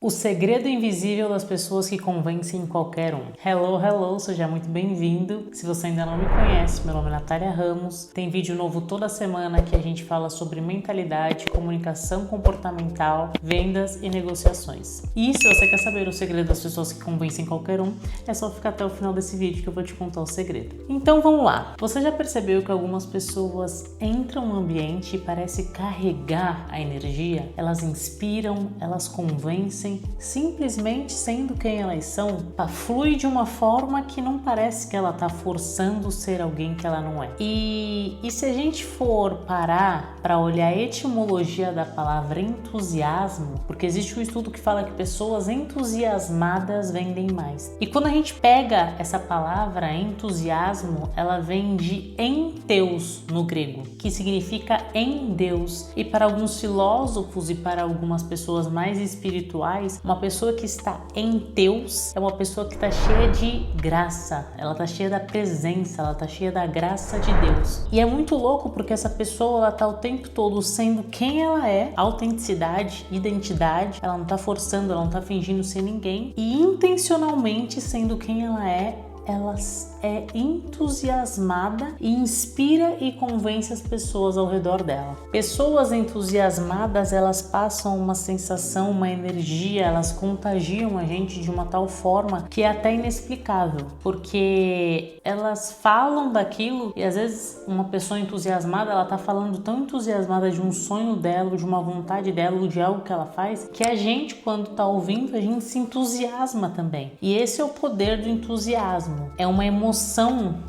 O segredo invisível das pessoas que convencem qualquer um. Hello, hello, seja muito bem-vindo. Se você ainda não me conhece, meu nome é Natália Ramos. Tem vídeo novo toda semana que a gente fala sobre mentalidade, comunicação comportamental, vendas e negociações. E se você quer saber o segredo das pessoas que convencem qualquer um, é só ficar até o final desse vídeo que eu vou te contar o segredo. Então vamos lá. Você já percebeu que algumas pessoas entram no ambiente e parece carregar a energia? Elas inspiram, elas convencem, simplesmente sendo quem elas são, flui de uma forma que não parece que ela está forçando ser alguém que ela não é. E se a gente for parar para olhar a etimologia da palavra entusiasmo, porque existe um estudo que fala que pessoas entusiasmadas vendem mais. E quando a gente pega essa palavra entusiasmo, ela vem de enteos no grego, que significa em Deus. E para alguns filósofos e para algumas pessoas mais espirituais, uma pessoa que está em Deus é uma pessoa que está cheia de graça, ela está cheia da presença, ela está cheia da graça de Deus. E é muito louco porque essa pessoa ela está o tempo todo sendo quem ela é, autenticidade, identidade, ela não está forçando, ela não está fingindo ser ninguém e intencionalmente sendo quem ela é entusiasmada e inspira e convence as pessoas ao redor dela. Pessoas entusiasmadas, elas passam uma sensação, uma energia, elas contagiam a gente de uma tal forma que é até inexplicável, porque elas falam daquilo e às vezes uma pessoa entusiasmada, ela tá falando tão entusiasmada de um sonho dela, de uma vontade dela, ou de algo que ela faz, que a gente, quando tá ouvindo, a gente se entusiasma também. E esse é o poder do entusiasmo. É uma emoção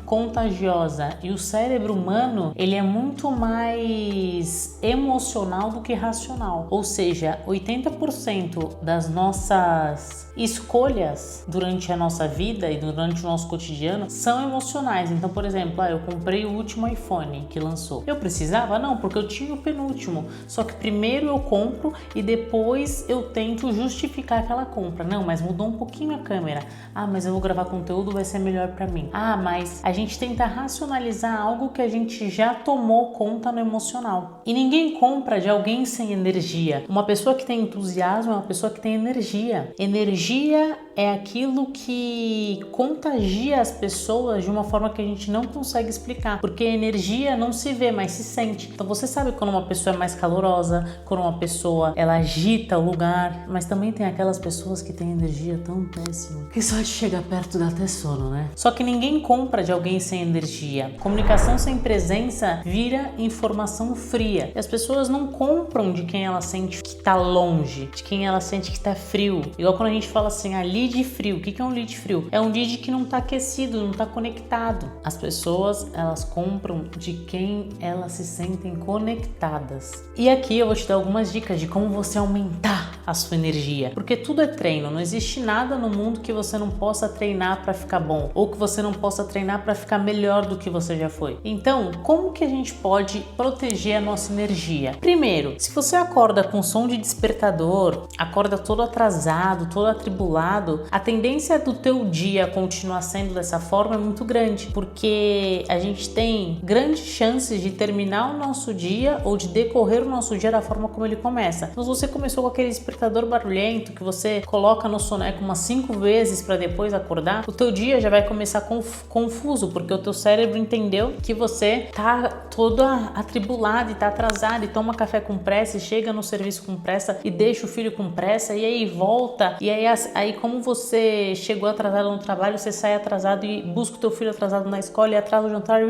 contagiosa e o cérebro humano ele é muito mais emocional do que racional, ou seja, 80% das nossas escolhas durante a nossa vida e durante o nosso cotidiano são emocionais. Então, por exemplo, eu comprei o último iPhone que lançou. Eu precisava? Não, porque eu tinha o penúltimo. Só que primeiro eu compro e depois eu tento justificar aquela compra. Não, mas mudou um pouquinho a câmera. Ah, mas eu vou gravar conteúdo, vai ser melhor para mim. Ah, mas a gente tenta racionalizar algo que a gente já tomou conta no emocional. E ninguém compra de alguém sem energia. Uma pessoa que tem entusiasmo é uma pessoa que tem energia. Energia é aquilo que contagia as pessoas de uma forma que a gente não consegue explicar, porque energia não se vê, mas se sente. Então você sabe quando uma pessoa é mais calorosa, quando uma pessoa ela agita o lugar, mas também tem aquelas pessoas que têm energia tão péssima que só de chegar perto dá até sono, né? Só que ninguém compra de alguém sem energia. Comunicação sem presença vira informação fria. E as pessoas não compram de quem ela sente que tá longe, de quem ela sente que tá frio. Igual quando a gente fala assim, lead frio. O que é um lead frio? É um lead que não tá aquecido, não tá conectado. As pessoas, elas compram de quem elas se sentem conectadas. E aqui eu vou te dar algumas dicas de como você aumentar a sua energia. Porque tudo é treino. Não existe nada no mundo que você não possa treinar para ficar bom. Ou que você não possa treinar para ficar melhor do que você já foi. Então, como que a gente pode proteger a nossa energia? Primeiro, se você acorda com som de despertador, acorda todo atrasado, todo atribulado, a tendência do teu dia continuar sendo dessa forma é muito grande, porque a gente tem grandes chances de terminar o nosso dia ou de decorrer o nosso dia da forma como ele começa. Então, se você começou com aquele despertador barulhento que você coloca no soneca umas 5 vezes para depois acordar, o teu dia já vai começar confuso, porque o teu cérebro entendeu que você tá todo atribulado e tá atrasado e toma café com pressa e chega no serviço com pressa e deixa o filho com pressa e aí volta e aí como você chegou atrasado no trabalho, você sai atrasado e busca o teu filho atrasado na escola e atrasa o jantar.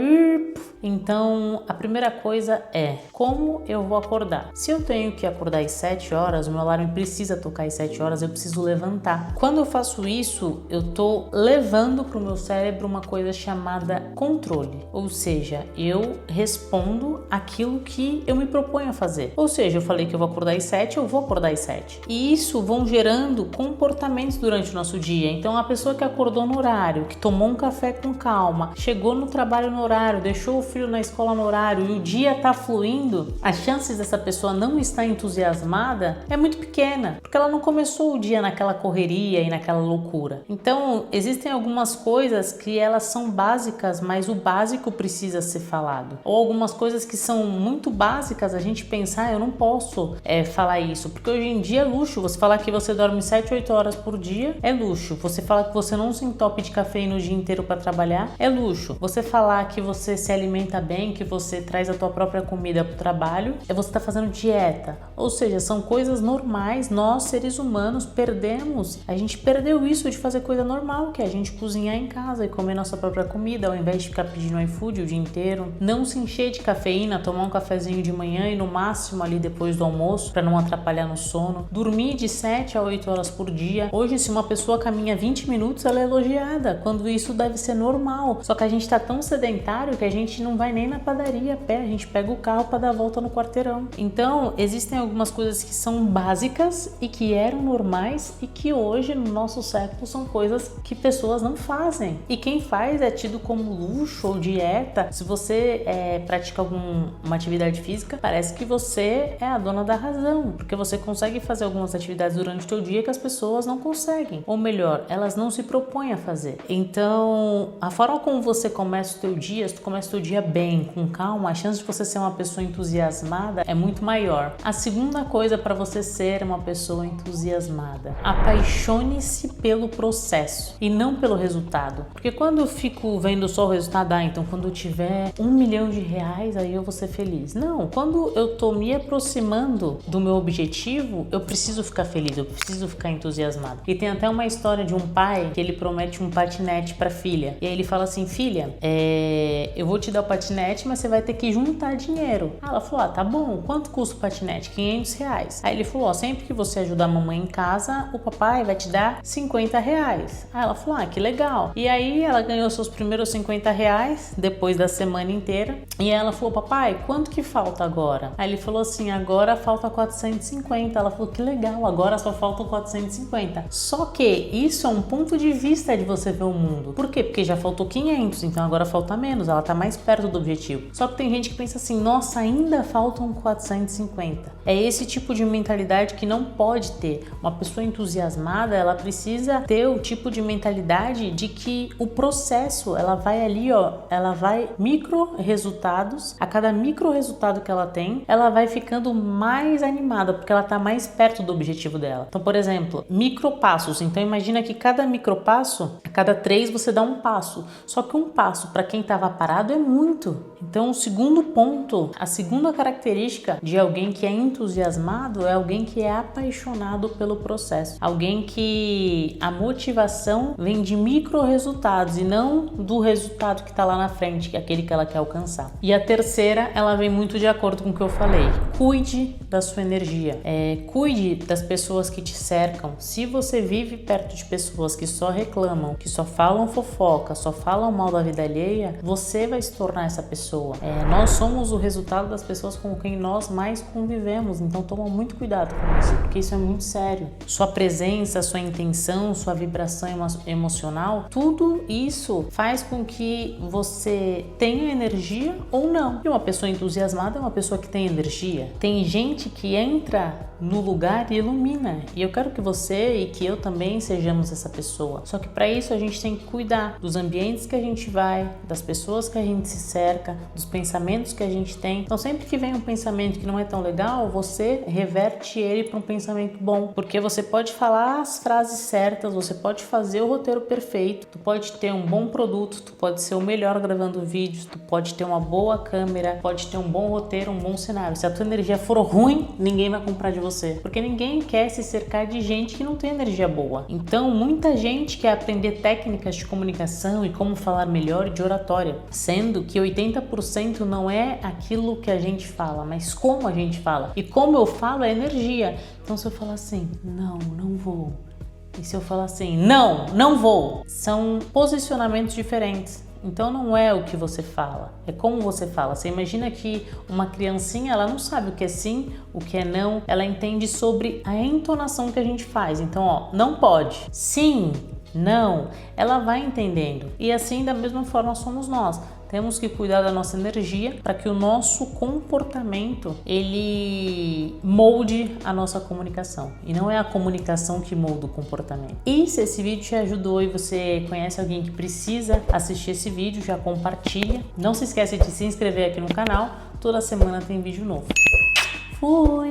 Então, a primeira coisa é como eu vou acordar. Se eu tenho que acordar às 7 horas, o meu alarme precisa tocar às 7 horas, eu preciso levantar. Quando eu faço isso, eu tô levando pro meu cérebro uma coisa chamada controle. Ou seja, eu respondo aquilo que eu me proponho a fazer. Ou seja, eu falei que eu vou acordar às 7, eu vou acordar às 7. E isso vão gerando comportamentos durante o nosso dia. Então, a pessoa que acordou no horário, que tomou um café com calma, chegou no trabalho no horário, deixou o filho na escola no horário e o dia tá fluindo, as chances dessa pessoa não estar entusiasmada é muito pequena, porque ela não começou o dia naquela correria e naquela loucura. Então, existem algumas algumas coisas que elas são básicas, mas o básico precisa ser falado. Ou algumas coisas que são muito básicas, a gente pensar, eu não posso falar isso, porque hoje em dia é luxo. Você falar que você dorme 7, 8 horas por dia é luxo. Você falar que você não se entope de cafeína o dia inteiro para trabalhar é luxo. Você falar que você se alimenta bem, que você traz a tua própria comida para o trabalho, você tá fazendo dieta. Ou seja, são coisas normais. Nós, seres humanos, a gente perdeu isso de fazer coisa normal, que é a gente cozinhar em casa e comer nossa própria comida, ao invés de ficar pedindo iFood o dia inteiro. Não se encher de cafeína, tomar um cafezinho de manhã e no máximo ali depois do almoço, para não atrapalhar no sono. Dormir de 7 a 8 horas por dia. Hoje, se uma pessoa caminha 20 minutos, ela é elogiada, quando isso deve ser normal. Só que a gente tá tão sedentário que a gente não vai nem na padaria a pé, a gente pega o carro para dar a volta no quarteirão. Então, existem algumas coisas que são básicas e que eram normais e que hoje, no nosso século, são coisas que pessoas não fazem. E quem faz é tido como luxo ou dieta. Se você pratica uma atividade física, parece que você é a dona da razão, porque você consegue fazer algumas atividades durante o teu dia que as pessoas não conseguem. Ou melhor, elas não se propõem a fazer. Então, a forma como você começa o teu dia, se tu começa o teu dia bem, com calma, a chance de você ser uma pessoa entusiasmada é muito maior. A segunda coisa para você ser uma pessoa entusiasmada: apaixone-se pelo processo e não pelo resultado. Porque quando eu fico vendo só o resultado, então quando eu tiver R$1 milhão, aí eu vou ser feliz. Não, quando eu tô me aproximando do meu objetivo, eu preciso ficar feliz, eu preciso ficar entusiasmado. E tem até uma história de um pai que ele promete um patinete pra filha. E aí ele fala assim: filha, eu vou te dar o patinete, mas você vai ter que juntar dinheiro. Ela falou: tá bom, quanto custa o patinete? R$500. Aí ele falou: sempre que você ajudar a mamãe em casa, o papai vai te dar R$50. Aí ela falou: que legal. E aí ela ganhou seus primeiros R$50 depois da semana inteira. E ela falou: papai, quanto que falta agora? Aí ele falou assim: agora falta 450. Ela falou: que legal, agora só faltam 450. Só que isso é um ponto de vista de você ver o mundo. Por quê? Porque já faltou 500, então agora falta menos, ela tá mais perto do objetivo. Só que tem gente que pensa assim: nossa, ainda faltam 450. É esse tipo de mentalidade que não pode ter. Uma pessoa entusiasmada, ela precisa ter o tipo de mentalidade de que o processo, ela vai ali, ela vai micro resultados, a cada micro resultado que ela tem, ela vai ficando mais animada, porque ela tá mais perto do objetivo dela. Então, por exemplo, micropassos. Então, imagina que cada micropasso, a cada 3 você dá um passo. Só que um passo, para quem tava parado, é muito. Então, o segundo ponto, a segunda característica de alguém que é entusiasmado é alguém que é apaixonado pelo processo. Alguém que a motivação vem de micro resultados e não do resultado que está lá na frente, que é aquele que ela quer alcançar. E a terceira, ela vem muito de acordo com o que eu falei. Cuide da sua energia. Cuide das pessoas que te cercam. Se você vive perto de pessoas que só reclamam, que só falam fofoca, só falam mal da vida alheia, você vai se tornar essa pessoa. Nós somos o resultado das pessoas com quem nós mais convivemos. Então toma muito cuidado com isso, porque isso é muito sério. Sua presença, sua intenção, sua vibração emocional, tudo isso faz com que você tenha energia ou não. E uma pessoa entusiasmada é uma pessoa que tem energia. Tem gente que entra no lugar e ilumina. E eu quero que você e que eu também sejamos essa pessoa. Só que para isso a gente tem que cuidar dos ambientes que a gente vai, das pessoas que a gente se cerca, dos pensamentos que a gente tem. Então sempre que vem um pensamento que não é tão legal, você reverte ele para um pensamento bom. Porque você pode falar as frases certas, você pode fazer o roteiro perfeito, tu pode ter um bom produto, tu pode ser o melhor gravando vídeos, tu pode ter uma boa câmera, pode ter um bom roteiro, um bom cenário. Se a tua energia for ruim, ninguém vai comprar de você. Porque ninguém quer se cercar de gente que não tem energia boa. Então, muita gente quer aprender técnicas de comunicação e como falar melhor de oratória, sendo que 80% não é aquilo que a gente fala, mas como a gente fala. E como eu falo é energia. Então, se eu falar assim, não vou. E se eu falar assim, não vou. São posicionamentos diferentes. Então não é o que você fala, é como você fala. Você imagina que uma criancinha, ela não sabe o que é sim, o que é não, ela entende sobre a entonação que a gente faz. Então, não pode, sim, não, ela vai entendendo. E assim, da mesma forma, somos nós. temos que cuidar da nossa energia para que o nosso comportamento ele molde a nossa comunicação. E não é a comunicação que molda o comportamento. E se esse vídeo te ajudou e você conhece alguém que precisa assistir esse vídeo, já compartilha. Não se esqueça de se inscrever aqui no canal. Toda semana tem vídeo novo. Fui!